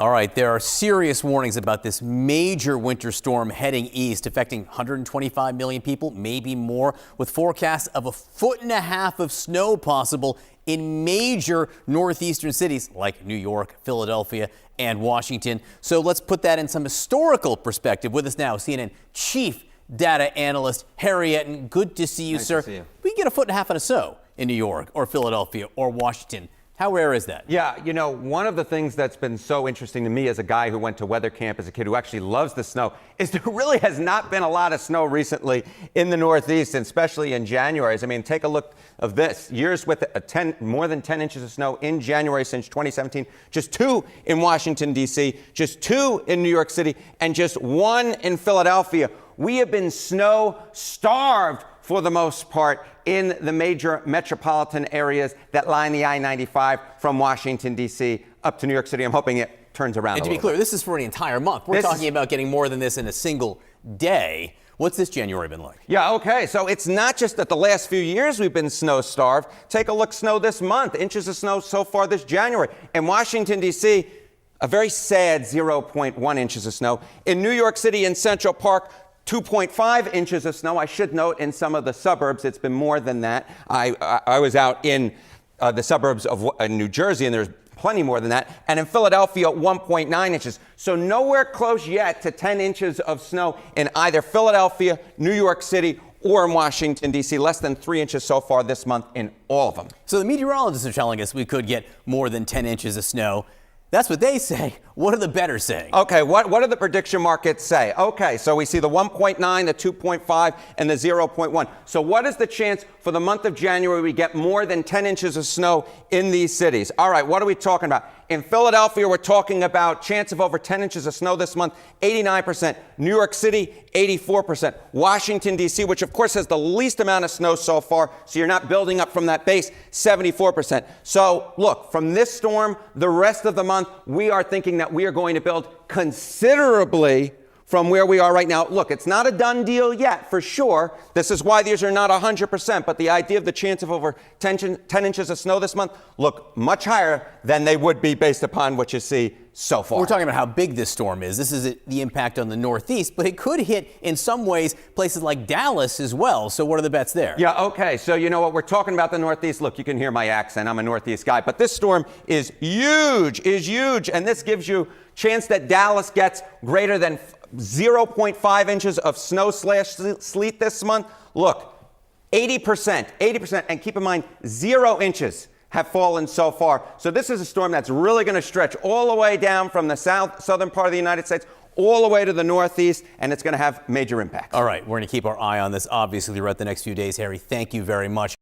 All right, there are serious warnings about this major winter storm heading east, affecting 125 million people, maybe more, with forecasts of 1.5 feet of snow possible in major northeastern cities like New York, Philadelphia, and Washington. So let's put that in some historical perspective. With us now, CNN Chief Data Analyst Harry Enten. Good to see you, nice sir. To see you. We get 1.5 feet of snow in New York or Philadelphia or Washington. How rare is that? Yeah, you know, one of the things that's been so interesting to me as a guy who went to weather camp as a kid who actually loves the snow is there really has not been a lot of snow recently in the Northeast, and especially in January. I mean, take a look of this. Years with more than 10 inches of snow in January since 2017. Just 2 in Washington, D.C., just 2 in New York City, and just 1 in Philadelphia. We have been snow-starved for the most part in the major metropolitan areas that line the I-95 from Washington, D.C. up to New York City. I'm hoping it turns around. And to be clear, this is for an entire month. We're talking about getting more than this in a single day. What's this January been like? Yeah, okay. So it's not just that the last few years we've been snow-starved. Take a look, snow this month. Inches of snow so far this January. In Washington, D.C., a very sad 0.1 inches of snow. In New York City and Central Park, 2.5 inches of snow. I should note in some of the suburbs it's been more than that. I was out in the suburbs of New Jersey, and there's plenty more than that. And in Philadelphia, 1.9 inches. So nowhere close yet to 10 inches of snow in either Philadelphia, New York City, or in Washington, D.C. Less than 3 inches so far this month in all of them. So the meteorologists are telling us we could get more than 10 inches of snow. That's what they say. What are the bettors saying? Okay, what do the prediction markets say? Okay, so we see the 1.9, the 2.5, and the 0.1. So what is the chance for the month of January we get more than 10 inches of snow in these cities? All right, what are we talking about? In Philadelphia, we're talking about chance of over 10 inches of snow this month, 89%. New York City, 84%. Washington, D.C., which of course has the least amount of snow so far, so you're not building up from that base, 74%. So look, from this storm, the rest of the month, we are thinking that we are going to build considerably from where we are right now. Look, it's not a done deal yet, for sure. This is why these are not 100%, but the idea of the chance of over 10 inches of snow this month look much higher than they would be based upon what you see so far. We're talking about how big this storm is. This is the impact on the Northeast, but it could hit, in some ways, places like Dallas as well. So what are the bets there? Yeah, okay. So you know what? We're talking about the Northeast. Look, you can hear my accent. I'm a Northeast guy. But this storm is huge, and this gives you chance that Dallas gets greater than 0.5 inches of snow/sleet this month. Look, 80%, and keep in mind, 0 inches have fallen so far. So this is a storm that's really going to stretch all the way down from the southern part of the United States all the way to the Northeast, and it's going to have major impacts. All right, we're going to keep our eye on this, obviously, throughout the next few days. Harry, thank you very much.